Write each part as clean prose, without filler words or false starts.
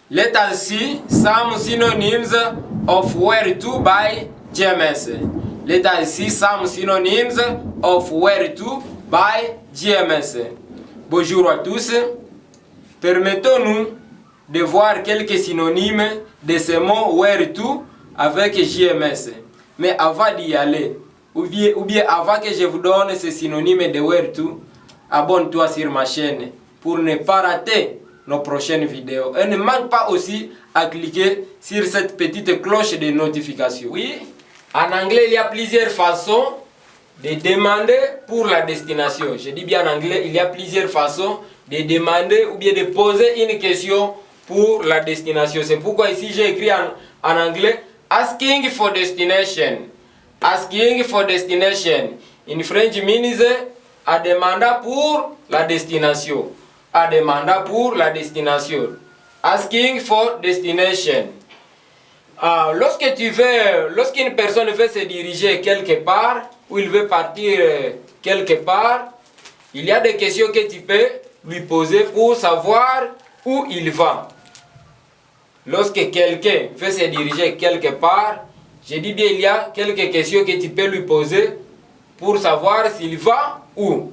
Let us see some synonyms of where to by GMS. Let us see some synonyms of where to by GMS. Bonjour à tous. Permettons-nous de voir quelques synonymes de ce mot where to avec GMS. Mais avant d'y aller, ou bien avant que je vous donne ces synonymes de where to, abonne-toi sur ma chaîne pour ne pas rater nos prochaines vidéos. Et ne manque pas aussi à cliquer sur cette petite cloche de notification. Oui, en anglais, il y a plusieurs façons de demander pour la destination. Je dis bien en anglais, il y a plusieurs façons de demander ou bien de poser une question pour la destination. C'est pourquoi ici j'ai écrit en anglais asking for destination. Asking for destination. In French means à demander pour la destination. À demander pour la destination. Asking for destination. Lorsqu'une personne veut se diriger quelque part, ou il veut partir quelque part, il y a des questions que tu peux lui poser pour savoir où il va. Lorsque quelqu'un veut se diriger quelque part, je dis bien il y a quelques questions que tu peux lui poser pour savoir s'il va où.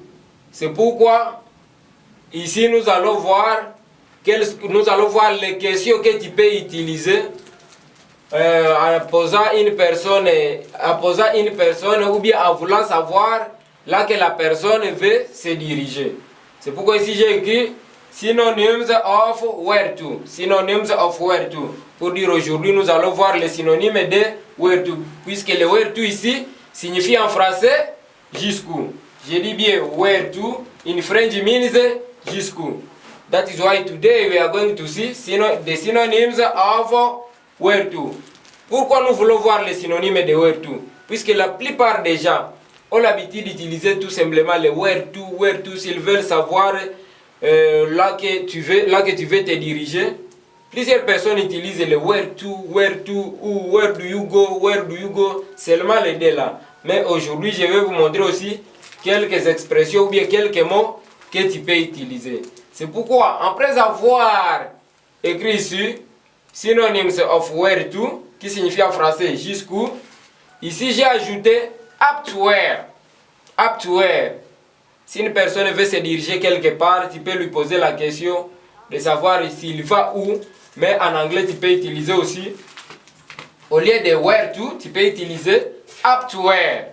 C'est pourquoi ici nous allons voir les questions que tu peux utiliser en posant une personne ou bien en voulant savoir là que la personne veut se diriger. C'est pourquoi ici j'ai écrit synonyms of where to. Synonyms of where to. Pour dire aujourd'hui nous allons voir les synonymes de where to. Puisque le where to ici signifie en français jusqu'où. Je dis bien where to. In French means jusqu'où. That is why today we are going to see the synonyms of where to. Pourquoi nous voulons voir les synonymes de where to? Puisque la plupart des gens ont l'habitude d'utiliser tout simplement le where to s'ils veulent savoir là que tu veux te diriger. Plusieurs personnes utilisent le where to ou where do you go, seulement les deux là. Mais aujourd'hui, je vais vous montrer aussi quelques expressions ou bien quelques mots que tu peux utiliser. C'est pourquoi, après avoir écrit ici synonyms of where to, qui signifie en français jusqu'où, ici j'ai ajouté up to where. Up to where. Si une personne veut se diriger quelque part, tu peux lui poser la question de savoir s'il va où. Mais en anglais, tu peux utiliser aussi, au lieu de where to, tu peux utiliser up to where.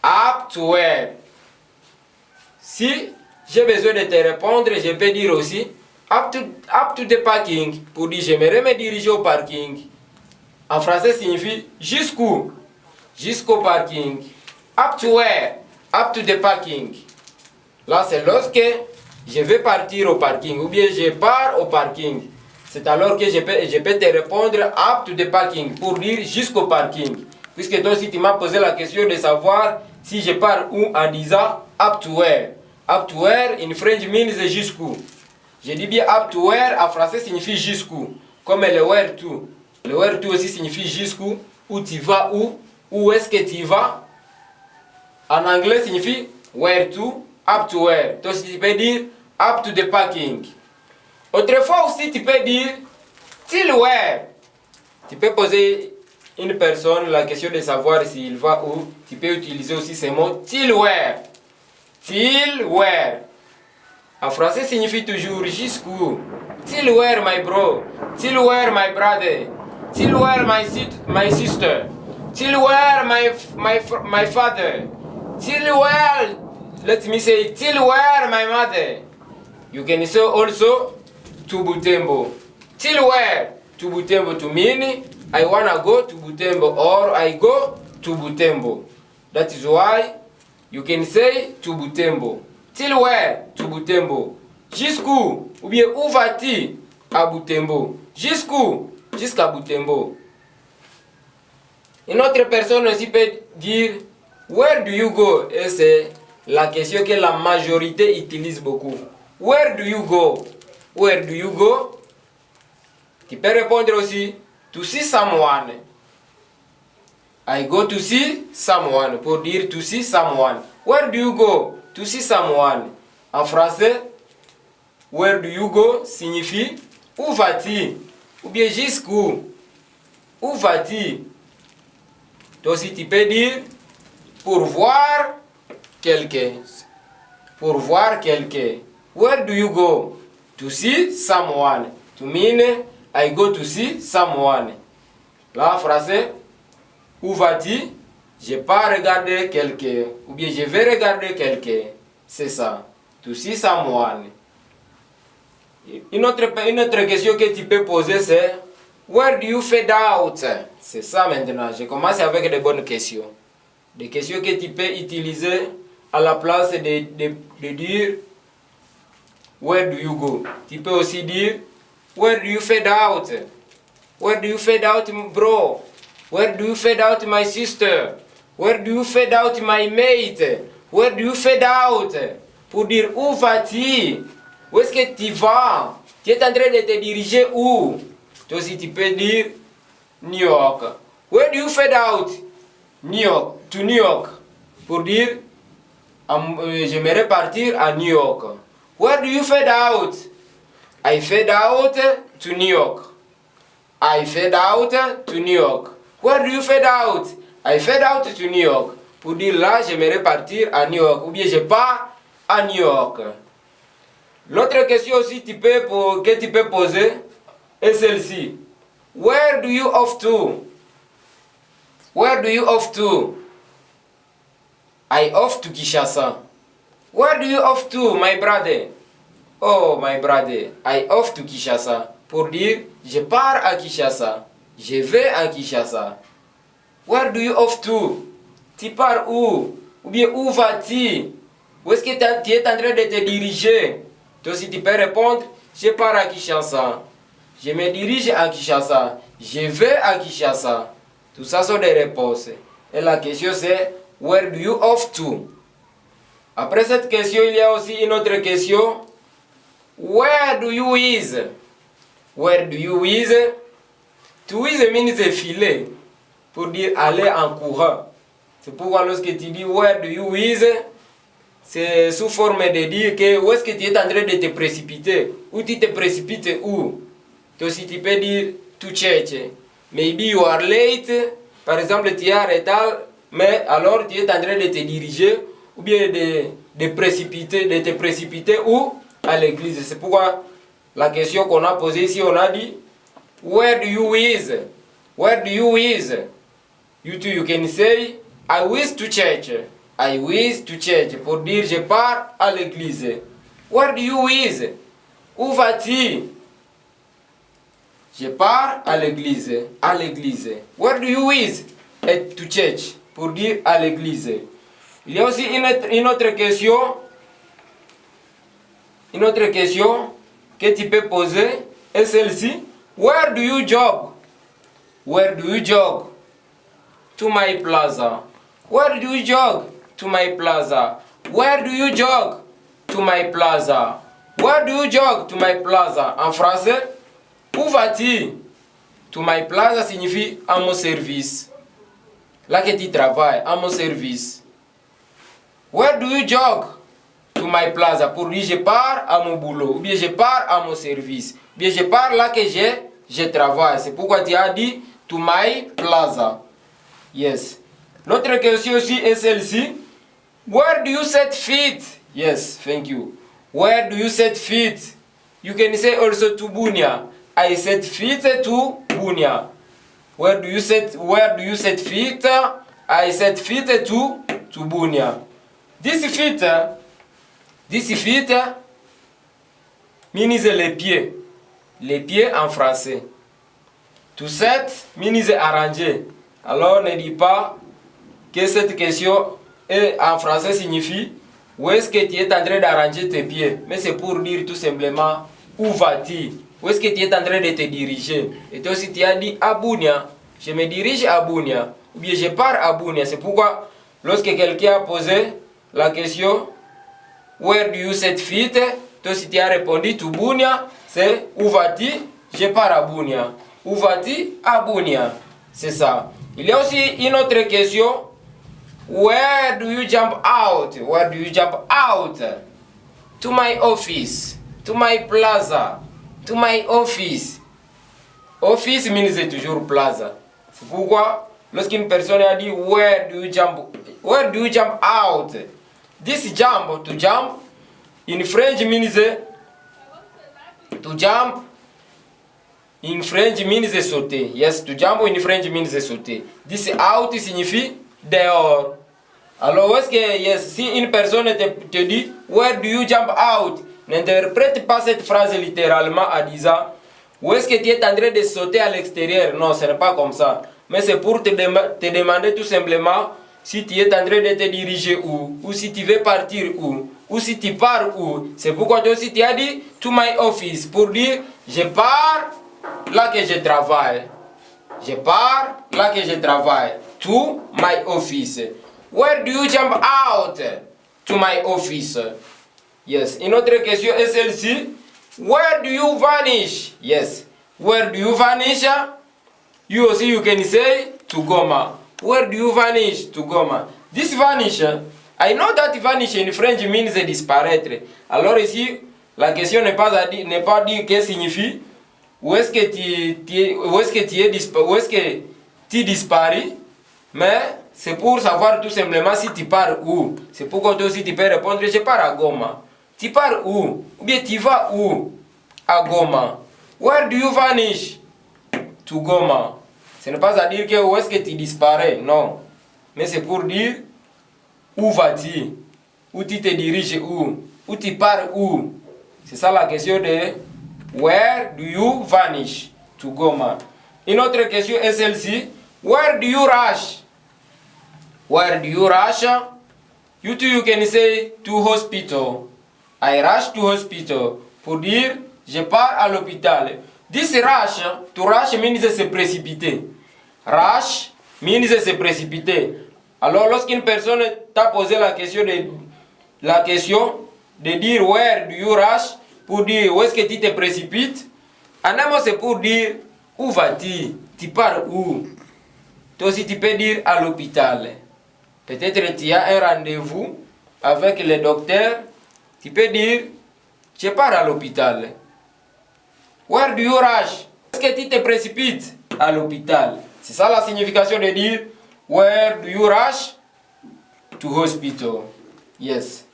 Up to where. Si j'ai besoin de te répondre, je peux dire aussi up to the parking. Pour dire j'aimerais me diriger au parking. En français signifie jusqu'où. Jusqu'au parking. Up to where? Up to the parking. Là, c'est lorsque je vais partir au parking ou bien je pars au parking. C'est alors que je peux te répondre up to the parking pour dire jusqu'au parking. Puisque toi aussi tu m'as posé la question de savoir si je pars où en disant up to where. Up to where in French means jusqu'où. Je dis bien up to where en français signifie jusqu'où. Comme le where to. Le where to aussi signifie jusqu'où. Où tu vas où est-ce que tu vas. En anglais signifie where to. Up to where. Donc tu peux dire up to the parking. Autrefois aussi tu peux dire till where. Tu peux poser une personne la question de savoir s'il va où. Tu peux utiliser aussi ces mots till where. Till where. En français signifie toujours jusqu'où. Till where my bro. Till where my brother. Till where my sister. Till where my father. Till where, let me say, till where my mother. You can say also to Butembo. Till where? To Butembo to mean I wanna go to Butembo or I go to Butembo. That is why you can say to Butembo. Till where? To Butembo. Jusqu'où? Ou bien où vas-tu? À Butembo. Jusqu'où? Jusqu'à Butembo. Une autre personne aussi peut dire where do you go? Et c'est la question que la majorité utilise beaucoup. Where do you go? Where do you go? Tu peux répondre aussi to see someone. I go to see someone. Pour dire to see someone. Where do you go? To see someone. En français, where do you go signifie Où vas-tu? Ou bien jusqu'où? Où vas-tu? Toi aussi tu peux dire pour voir quelqu'un. Pour voir quelqu'un. Where do you go? To see someone. To mean I go to see someone. Là en français, où vas-tu? Je pars regarder quelqu'un. Ou bien je vais regarder quelqu'un. C'est ça. To see someone. Une autre question que tu peux poser c'est where do you fade out? C'est ça maintenant. Je commence avec des bonnes questions. Des questions que tu peux utiliser à la place de dire where do you go. Tu peux aussi dire where do you fade out? Where do you fade out, bro? Where do you fade out, my sister? Where do you fade out, my mate? Where do you fade out? Pour dire où vas-tu? Où est-ce que tu vas? Tu es en train de te diriger où? Toi aussi tu peux dire New York. Where do you fade out? New York. To New York. Pour dire j'aimerais partir à New York. Where do you fade out? I fade out to New York. I fade out to New York. Where do you fade out? I fade out to New York. Pour dire là, j'aimerais partir à New York. Ou bien je pars à New York. L'autre question aussi que tu peux poser est celle-ci. Where do you off to? Where do you off to? I off to Kinshasa. Where do you off to, my brother? Oh, my brother, I off to Kinshasa. Pour dire, je pars à Kinshasa. Je vais à Kinshasa. Where do you off to? Tu pars où? Ou bien où vas-tu? Où est-ce que tu es en train de te diriger? Toi aussi tu peux répondre, je pars à Kinshasa. Je me dirige à Kinshasa. Je vais à Kinshasa. Tout ça sont des réponses. Et la question c'est, where do you off to? Après cette question, il y a aussi une autre question. Where do you is? Where do you is? To is means filer. Pour dire aller en courant. C'est pourquoi lorsque tu dis where do you is, c'est sous forme de dire que où est-ce que tu es en train de te précipiter. Où tu te précipites où? Toi aussi tu peux dire to church. Maybe you are late. Par exemple tu es en retard, mais alors tu es en train de te diriger ou bien de te précipiter où? À l'église. C'est pourquoi la question qu'on a posée ici, on a dit where do you is? Where do you is? You too, you can say I wish to church. I wish to church. Pour dire je pars à l'église. Where do you is? Où vas-tu? Je pars à l'église. À l'église. Where do you is? Et to church. Pour dire à l'église. Il y a aussi une autre question. Une autre question que tu peux poser est celle-ci. Where do you jog? Where do you jog? To my plaza. Where do you jog? To my plaza. Where do you jog? To my plaza. Where do you jog? To my plaza. En français, où vas-tu? To my plaza signifie à mon service. Là que tu travailles, à mon service. Where do you jog? To my plaza. Pour dire je pars à mon boulot. Ou bien je pars à mon service. Ou bien je pars là que je travaille. C'est pourquoi tu as dit to my plaza. Yes. L'autre question aussi est celle-ci. Where do you set feet? Yes, thank you. Where do you set feet? You can say also to Bunia. I set feet to Bunia. Where do you set feet? I set feet to Bunia. This feet means les pieds. Les pieds en français. To set means arranger. Alors ne dis pas que cette question en français signifie où est-ce que tu es en train d'arranger tes pieds. Mais c'est pour dire tout simplement où vas-tu? Où est-ce que tu es en train de te diriger? Et toi aussi tu as dit à Bunia. Je me dirige à Bunia. Ou bien je pars à Bunia. C'est pourquoi lorsque quelqu'un a posé la question Where do you set feet? Toi si tu as répondu to Bunia, c'est où vas-tu? Je pars à Bunia. Où vas-tu? À Bunia. C'est ça. Il y a aussi une autre question. Where do you jump out? Where do you jump out? To my office. To my plaza. To my office. Office means toujours plaza. C'est pourquoi lorsqu'une personne a dit where do you jump out? This jump, to jump, in French means to jump. In French means sauter. Yes, to jump in French means sauter. This out signifie dehors. Alors, où est-ce que, yes, si une personne te dit where do you jump out? N'interprète pas cette phrase littéralement en disant où est-ce que tu es en train de sauter à l'extérieur. Non, ce n'est pas comme ça. Mais c'est pour te demander tout simplement si tu es en train de te diriger où, ou si tu veux partir où, ou si tu pars où. C'est pourquoi toi aussi tu as dit to my office, pour dire je pars là que je travaille. Je pars là que je travaille. To my office. Where do you jump out? To my office. Yes. Une autre question est celle-ci. Where do you vanish? Yes. Where do you vanish? You also you can say to Goma. Where do you vanish? To Goma. This vanish, I know that vanish in French means disparaître. Alors ici, la question n'est pas dire qu'est-ce signifie. Où est-ce que tu disparais? Mais c'est pour savoir tout simplement si tu pars où. C'est pourquoi toi aussi tu peux répondre je pars à Goma. Tu pars où? Ou bien tu vas où? À Goma. Where do you vanish? To Goma. Ce n'est pas à dire que où est-ce que tu disparais, non. Mais c'est pour dire où vas-tu? Où tu te diriges où? Où tu pars où? C'est ça la question de where do you vanish? To Goma. Une autre question est celle-ci. Where do you rush? Where do you rush? You too, you can say to hospital. I rush to hospital. Pour dire, je pars à l'hôpital. This rush, to rush means se précipiter. Rush means se précipiter. Alors, lorsqu'une personne t'a posé la question de dire where do you rush, pour dire où est-ce que tu te précipites, en un mot c'est pour dire où vas-tu? Tu pars où? Toi aussi tu peux dire à l'hôpital. Peut-être tu as un rendez-vous avec le docteur. Tu peux dire je pars à l'hôpital. Where do you rush? Est-ce que tu te précipites à l'hôpital? C'est ça la signification de dire where do you rush? To hospital. Yes.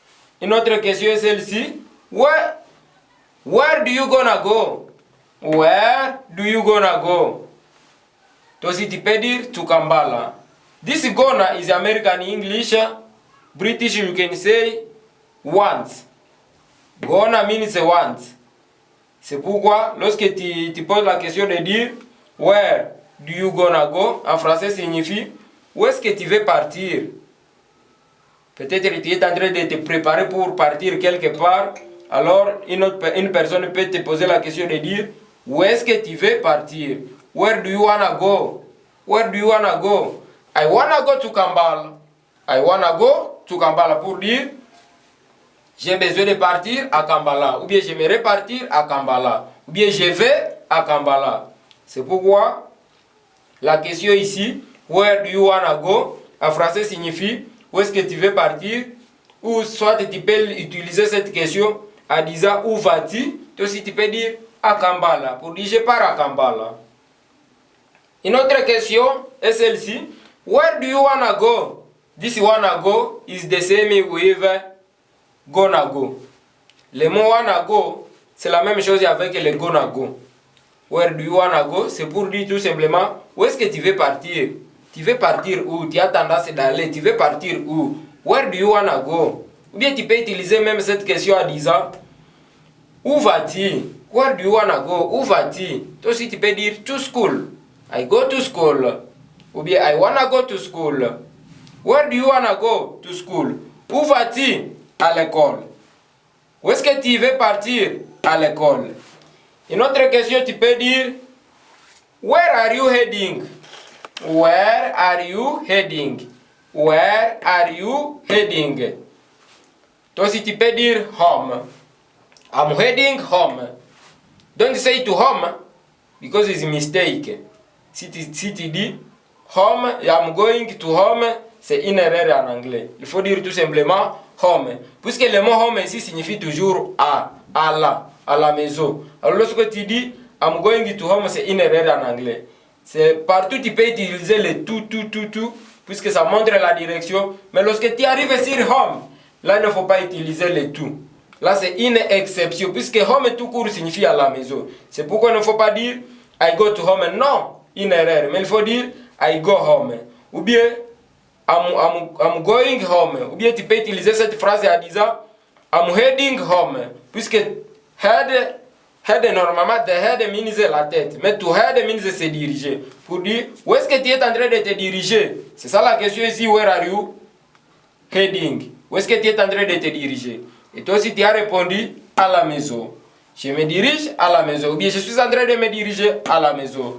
Une autre question est celle-ci. Where do you gonna go? Where do you gonna go? Toi aussi tu peux dire to Kampala. This gonna is American English. British you can say want. Gonna means want. C'est pourquoi lorsque tu poses la question de dire where do you gonna go, en français signifie où est-ce que tu veux partir. Peut-être que tu es en train de te préparer pour partir quelque part. Alors une personne peut te poser la question de dire où est-ce que tu veux partir. Where do you wanna go? Where do you wanna go? I wanna go to Kampala. I wanna go to Kampala pour dire j'ai besoin de partir à Kampala. Ou bien j'aimerais partir à Kampala. Ou bien je vais à Kampala. C'est pourquoi la question ici, where do you wanna go, en français signifie où est-ce que tu veux partir. Ou soit tu peux utiliser cette question en disant où vas-tu. Toi aussi tu peux dire à Kampala. Pour dire je pars à Kampala. Une autre question est celle-ci. Where do you wanna go? This wanna go is the same with gonna go. Le mot wanna go, c'est la même chose avec le gonna go. Where do you wanna go? C'est pour dire tout simplement où est-ce que tu veux partir? Tu veux partir où? Tu as tendance d'aller. Tu veux partir où? Where do you wanna go? Ou bien tu peux utiliser même cette question en disant où vas-tu? Where do you wanna go? Où vas-tu? Toi aussi tu peux dire to school. I go to school. Ou bien I wanna go to school. Where do you wanna go to school? Où vas-tu? À l'école. Où est-ce que tu veux partir? À l'école. Une autre question, tu peux dire where are you heading? Where are you heading? Where are you heading? Toi aussi tu peux dire home. I'm heading home. Don't say to home because it's a mistake. Si tu dis home, I'm going to home, c'est une erreur en anglais. Il faut dire tout simplement home. Puisque le mot home ici signifie toujours à là. à la maison. Alors lorsque tu dis I'm going to home, c'est une erreur en anglais. C'est partout tu peux utiliser le tout, puisque ça montre la direction. Mais lorsque tu arrives sur home, là il ne faut pas utiliser le tout. Là c'est une exception, puisque home tout court signifie à la maison. C'est pourquoi il ne faut pas dire I go to home. Non, une erreur. Mais il faut dire I go home. Ou bien I'm going home. Ou bien tu peux utiliser cette phrase en disant I'm heading home. Puisque head normalement, the head means la tête. Mais to head means se diriger. Pour dire, où est-ce que tu es en train de te diriger? C'est ça la question ici, where are you heading? Où est-ce que tu es en train de te diriger? Et toi aussi tu as répondu, à la maison. Je me dirige à la maison. Ou bien je suis en train de me diriger à la maison.